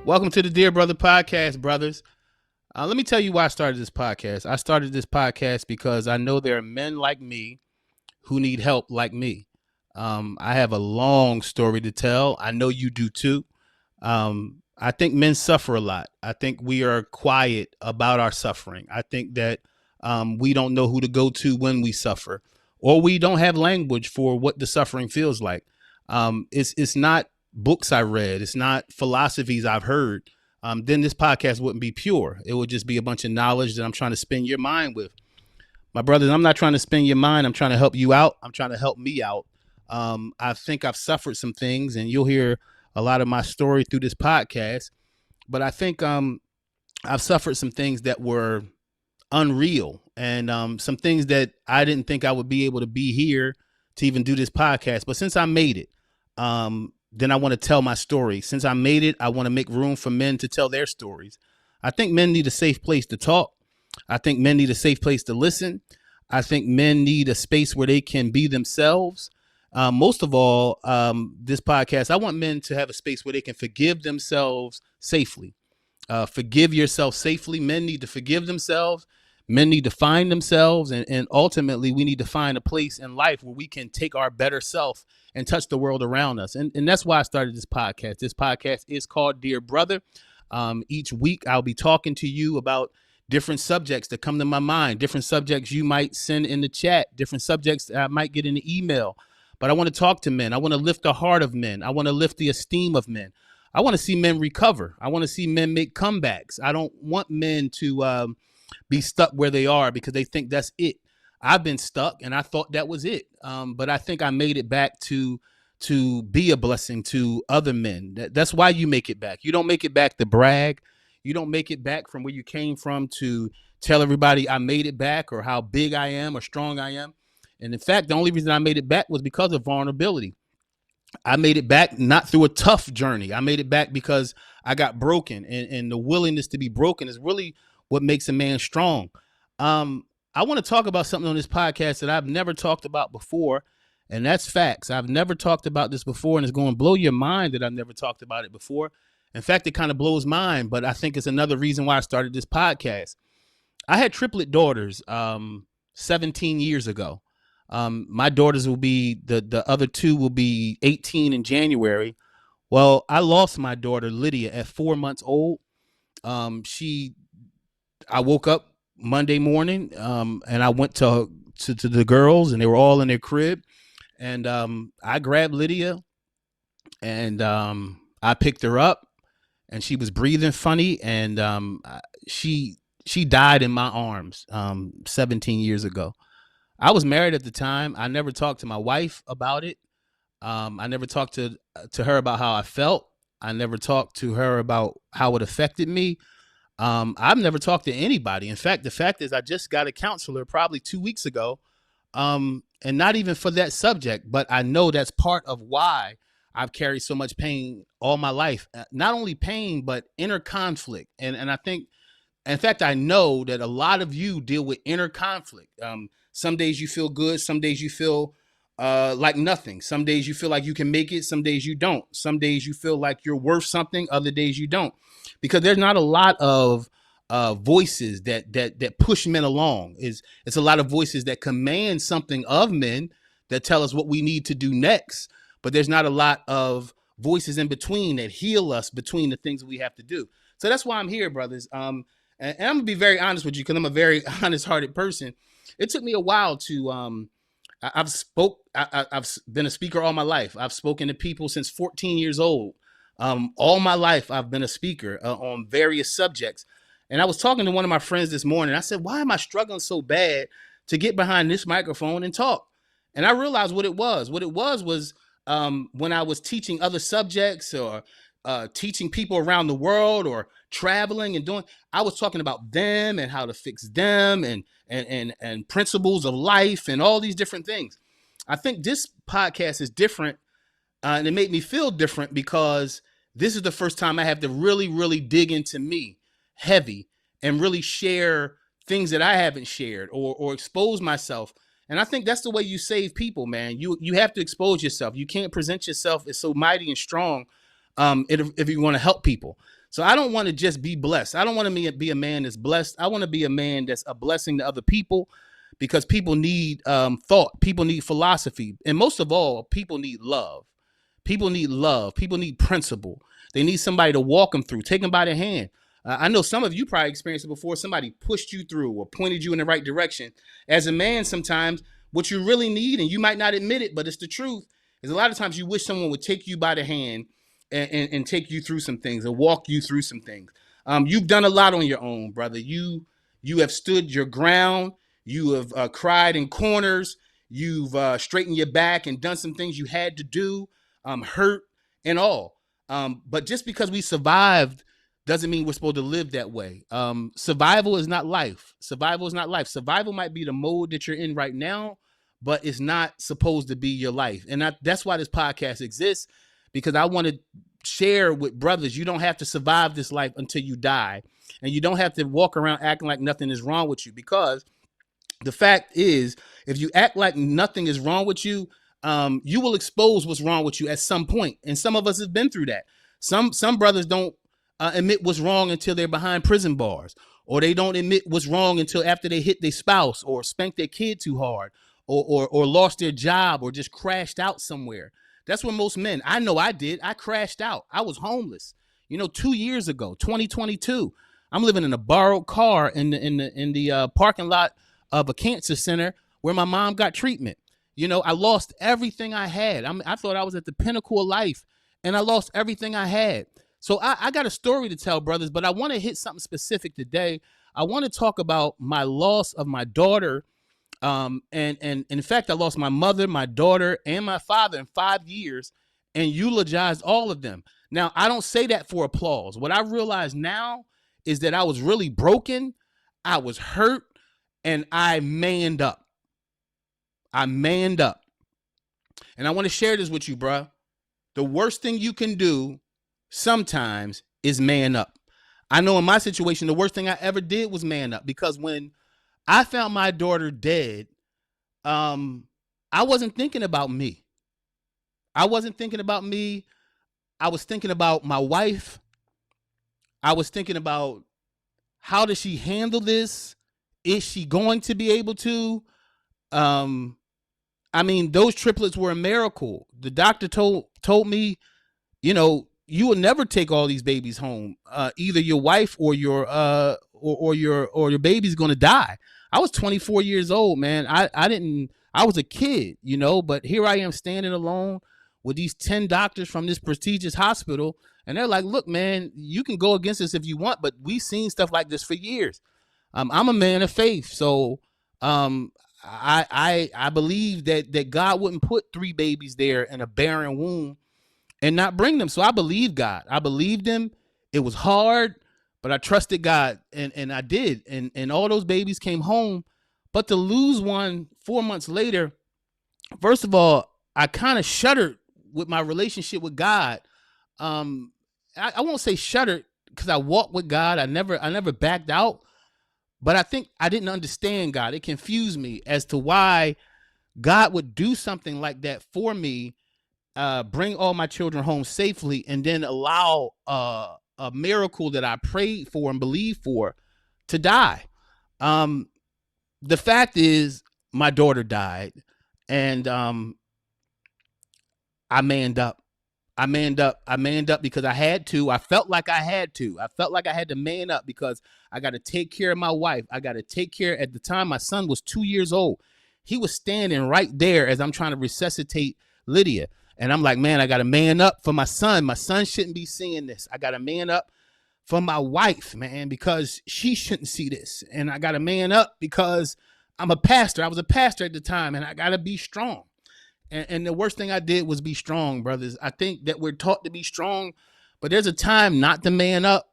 Welcome to the Dear Brother Podcast, brothers. Let me tell you why I started this podcast. I started this podcast because I know there are men like me who need help like me. I have a long story to tell. I know you do too. I think men suffer a lot. I think we are quiet about our suffering. I think that we don't know who to go to when we suffer, or we don't have language for what the suffering feels like. It's not books I read. It's not philosophies I've heard. Then this podcast wouldn't be pure. It would just be a bunch of knowledge that I'm trying to spin your mind with. My brothers, I'm not trying to spin your mind. I'm trying to help you out. I'm trying to help me out. I think I've suffered some things, and you'll hear a lot of my story through this podcast. But I think I've suffered some things that were unreal, and some things that I didn't think I would be able to be here to even do this podcast. But since I made it, then I want to tell my story. Since I made it, I want to make room for men to tell their stories. I think men need a safe place to talk. I think men need a safe place to listen. I think men need a space where they can be themselves. Most of all, this podcast, I want men to have a space where they can forgive themselves safely. Forgive yourself safely. Men need to forgive themselves. Men need to find themselves. And ultimately, we need to find a place in life where we can take our better self and touch the world around us. And that's why I started this podcast. This podcast is called Dear Brother. Each week, I'll be talking to you about different subjects that come to my mind, different subjects you might send in the chat, different subjects that I might get in the email. But I want to talk to men. I want to lift the heart of men. I want to lift the esteem of men. I want to see men recover. I want to see men make comebacks. I don't want men to be stuck where they are because they think that's it. I've been stuck and I thought that was it. But I think I made it back to be a blessing to other men. That's why you make it back. You don't make it back to brag. You don't make it back from where you came from to tell everybody I made it back or how big I am or strong I am. And in fact, the only reason I made it back was because of vulnerability. I made it back not through a tough journey. I made it back because I got broken, and the willingness to be broken is really what makes a man strong. I want to talk about something on this podcast that I've never talked about before, and that's facts. I've never talked about this before, and it's going to blow your mind that I've never talked about it before. In fact, it kind of blows mine, but I think it's another reason why I started this podcast. I had triplet daughters 17 years ago. My daughters will be, the other two will be 18 in January. Well, I lost my daughter Lydia at 4 months old. I woke up Monday morning and I went to the girls, and they were all in their crib. And I grabbed Lydia and I picked her up, and she was breathing funny, and she died in my arms 17 years ago. I was married at the time. I never talked to my wife about it. I never talked to her about how I felt. I never talked to her about how it affected me. I've never talked to anybody. In fact, the fact is I just got a counselor probably 2 weeks ago, and not even for that subject, but I know that's part of why I've carried so much pain all my life. Not only pain, but inner conflict. And I think, in fact, I know that a lot of you deal with inner conflict. Some days you feel good. Some days you feel like nothing. Some days you feel like you can make it. Some days you don't. Some days you feel like you're worth something. Other days you don't. Because there's not a lot of voices that push men along. It's a lot of voices that command something of men that tell us what we need to do next. But there's not a lot of voices in between that heal us between the things that we have to do. So that's why I'm here, brothers. And I'm gonna be very honest with you because I'm a very honest-hearted person. It took me a while to. I've been a speaker all my life. I've spoken to people since 14 years old. All my life, I've been a speaker on various subjects. And I was talking to one of my friends this morning. I said, "Why am I struggling so bad to get behind this microphone and talk?" And I realized what it was. What it was when I was teaching other subjects or teaching people around the world or traveling and doing, I was talking about them and how to fix them and principles of life and all these different things. I think this podcast is different, and it made me feel different because this is the first time I have to really, really dig into me heavy and really share things that I haven't shared or expose myself. And I think that's the way you save people, man. You have to expose yourself. You can't present yourself as so mighty and strong if you want to help people. So I don't want to just be blessed. I don't want to be a man that's blessed. I want to be a man that's a blessing to other people, because people need thought, people need philosophy, and most of all, people need love. People need love. People need principle. They need somebody to walk them through, take them by the hand. I know some of you probably experienced it before. Somebody pushed you through or pointed you in the right direction. As a man, sometimes what you really need, and you might not admit it, but it's the truth, is a lot of times you wish someone would take you by the hand and take you through some things and walk you through some things. You've done a lot on your own, brother. You have stood your ground. You have cried in corners. You've straightened your back and done some things you had to do, hurt and all. But just because we survived doesn't mean we're supposed to live that way. Survival is not life. Survival is not life. Survival might be the mode that you're in right now, but it's not supposed to be your life. And that's why this podcast exists, because I want to share with brothers, you don't have to survive this life until you die. And you don't have to walk around acting like nothing is wrong with you, because the fact is, if you act like nothing is wrong with you, you will expose what's wrong with you at some point. And some of us have been through that. Some brothers don't admit what's wrong until they're behind prison bars, or they don't admit what's wrong until after they hit their spouse or spanked their kid too hard, or lost their job, or just crashed out somewhere. That's what most men. I know I did. I crashed out. I was homeless. 2 years ago, 2022. I'm living in a borrowed car in the parking lot of a cancer center where my mom got treatment. I lost everything I had. I thought I was at the pinnacle of life, and I lost everything I had. So I got a story to tell, brothers, but I want to hit something specific today. I want to talk about my loss of my daughter. And in fact, I lost my mother, my daughter, and my father in 5 years, and eulogized all of them. Now, I don't say that for applause. What I realize now is that I was really broken. I was hurt, and I manned up. And I want to share this with you, bruh. The worst thing you can do sometimes is man up. I know in my situation, the worst thing I ever did was man up, because when I found my daughter dead, I wasn't thinking about me. I was thinking about my wife. I was thinking about, how does she handle this? Is she going to be able to? Those triplets were a miracle. The doctor told me, you will never take all these babies home. Either your wife or your baby's gonna die. I was 24 years old, man. I was a kid, but here I am standing alone with these 10 doctors from this prestigious hospital, and they're like, look, man, you can go against us if you want, but we've seen stuff like this for years. I'm a man of faith, so I believe that God wouldn't put 3 babies there in a barren womb and not bring them. So I believe God. I believed him. It was hard, but I trusted God, and I did. And all those babies came home. But to lose one 4 months later, first of all, I kind of shuddered with my relationship with God. I won't say shuddered, because I walked with God. I never backed out. But I think I didn't understand God. It confused me as to why God would do something like that for me, bring all my children home safely, and then allow a miracle that I prayed for and believed for to die. The fact is, my daughter died, and I manned up. I manned up because I had to. I felt like I had to. I felt like I had to man up, because I got to take care of my wife. I got to take care. At the time, my son was 2 years old. He was standing right there as I'm trying to resuscitate Lydia. And I'm like, man, I got to man up for my son. My son shouldn't be seeing this. I got to man up for my wife, man, because she shouldn't see this. And I got to man up because I'm a pastor. I was a pastor at the time, and I got to be strong. And the worst thing I did was be strong, brothers. I think that we're taught to be strong, but there's a time not to man up.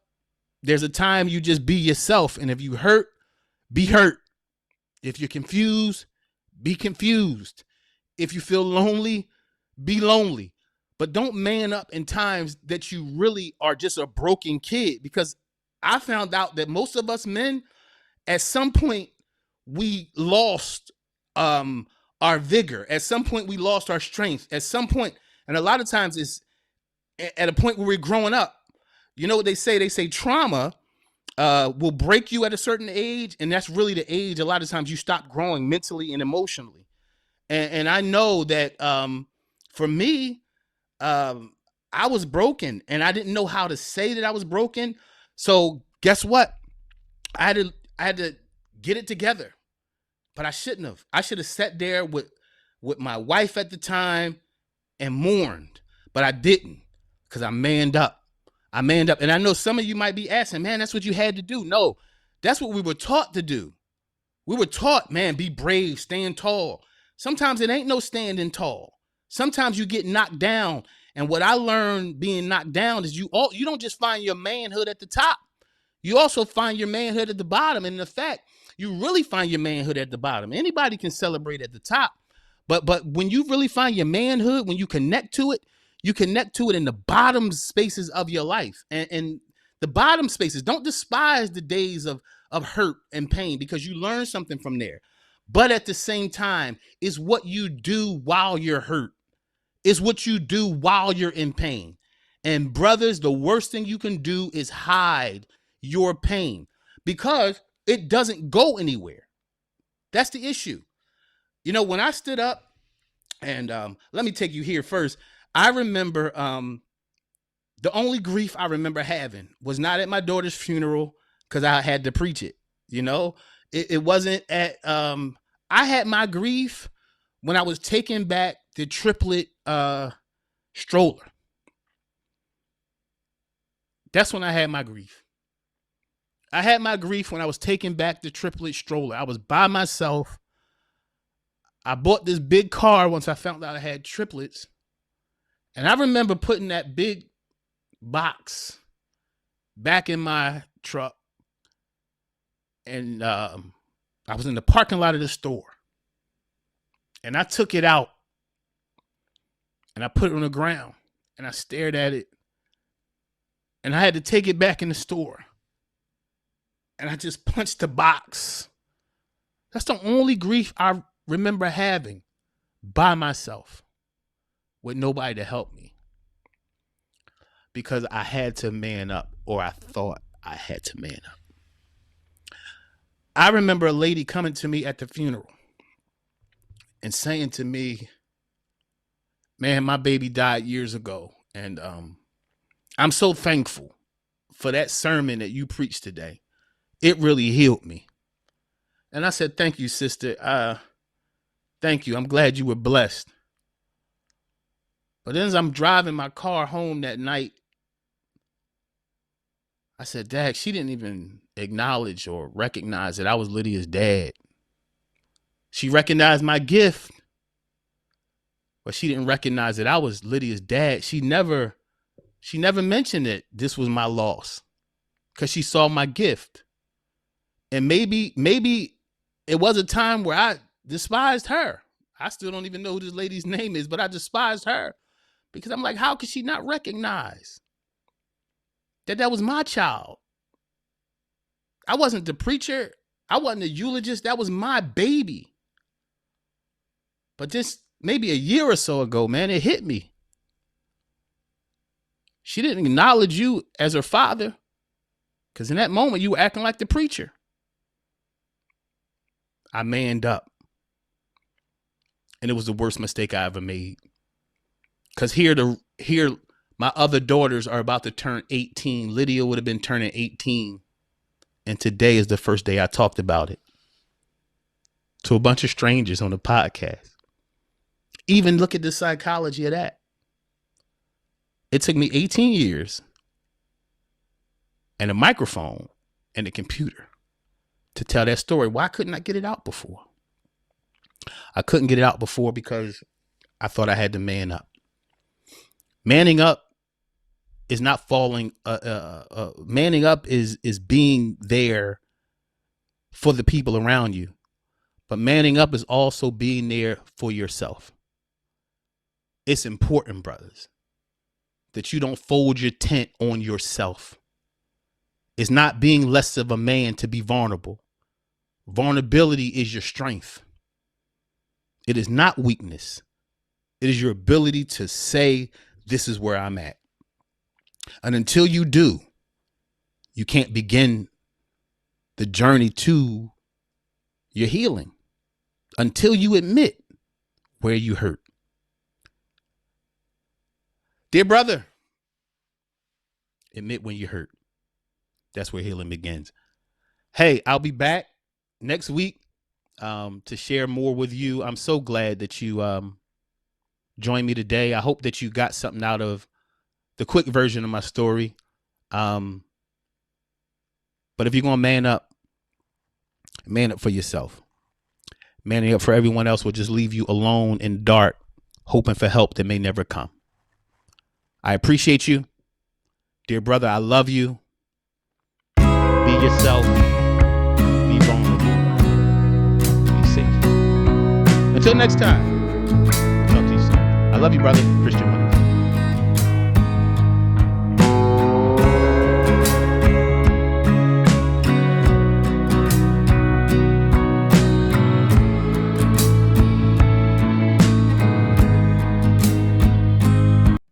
There's a time you just be yourself. And if you hurt, be hurt. If you're confused, be confused. If you feel lonely, be lonely. But don't man up in times that you really are just a broken kid, because I found out that most of us men, at some point, we lost our vigor. At some point, we lost our strength. At some point, and a lot of times it's at a point where we're growing up. You know what they say? They say trauma will break you at a certain age, and that's really the age a lot of times you stop growing mentally and emotionally. And I know that for me, I was broken, and I didn't know how to say that I was broken. So guess what? I had to get it together, but I shouldn't have. I should have sat there with my wife at the time and mourned, but I didn't because I manned up. I manned up. And I know some of you might be asking, man, that's what you had to do. No, that's what we were taught to do. We were taught, man, be brave, stand tall. Sometimes it ain't no standing tall. Sometimes you get knocked down. And what I learned being knocked down is you don't just find your manhood at the top. You also find your manhood at the bottom. And in fact, you really find your manhood at the bottom. Anybody can celebrate at the top. But when you really find your manhood, when you connect to it in the bottom spaces of your life. And the bottom spaces, don't despise the days of hurt and pain, because you learn something from there. But at the same time, it's what you do while you're hurt. It's what you do while you're in pain. And brothers, the worst thing you can do is hide your pain, because it doesn't go anywhere. That's the issue. You know, when I stood up, and let me take you here first. I remember the only grief I remember having was not at my daughter's funeral, because I had to preach it. You know, it wasn't at, I had my grief when I was taking back the triplet stroller. That's when I had my grief. I had my grief when I was taking back the triplet stroller. I was by myself. I bought this big car once I found out I had triplets. And I remember putting that big box back in my truck. And I was in the parking lot of the store. And I took it out. And I put it on the ground. And I stared at it. And I had to take it back in the store. And I just punched the box. That's the only grief I remember having by myself, with nobody to help me, because I had to man up, or I thought I had to man up. I remember a lady coming to me at the funeral and saying to me, man, my baby died years ago. And I'm so thankful for that sermon that you preached today. It really healed me. And I said, thank you, sister. Thank you. I'm glad you were blessed. But then as I'm driving my car home that night, I said, Dad, she didn't even acknowledge or recognize that I was Lydia's dad. She recognized my gift, but she didn't recognize that I was Lydia's dad. She never mentioned that this was my loss, because she saw my gift. And maybe it was a time where I despised her. I still don't even know who this lady's name is, but I despised her, because I'm like, how could she not recognize that was my child? I wasn't the preacher. I wasn't the eulogist. That was my baby. But just maybe a year or so ago, man, it hit me. She didn't acknowledge you as her father, because in that moment you were acting like the preacher. I manned up. And it was the worst mistake I ever made. Because here my other daughters are about to turn 18. Lydia would have been turning 18. And today is the first day I talked about it to a bunch of strangers on the podcast. Even look at the psychology of that. It took me 18 years and a microphone and a computer to tell that story. Why couldn't I get it out before? I couldn't get it out before because I thought I had to man up. Manning up is not falling. Manning up is being there for the people around you. But manning up is also being there for yourself. It's important, brothers, that you don't fold your tent on yourself. It's not being less of a man to be vulnerable. Vulnerability is your strength. It is not weakness. It is your ability to say, this is where I'm at. And until you do, you can't begin the journey to your healing until you admit where you hurt. Dear brother, admit when you hurt. That's where healing begins. Hey, I'll be back next week to share more with you. I'm so glad that you joined me today. I hope that you got something out of the quick version of my story. But if you're going to man up for yourself. Manning up for everyone else will just leave you alone in the dark, hoping for help that may never come. I appreciate you. Dear brother, I love you. Be yourself. Be vulnerable. Be safe. Until next time, I'll talk to you soon. I love you, brother. Christian.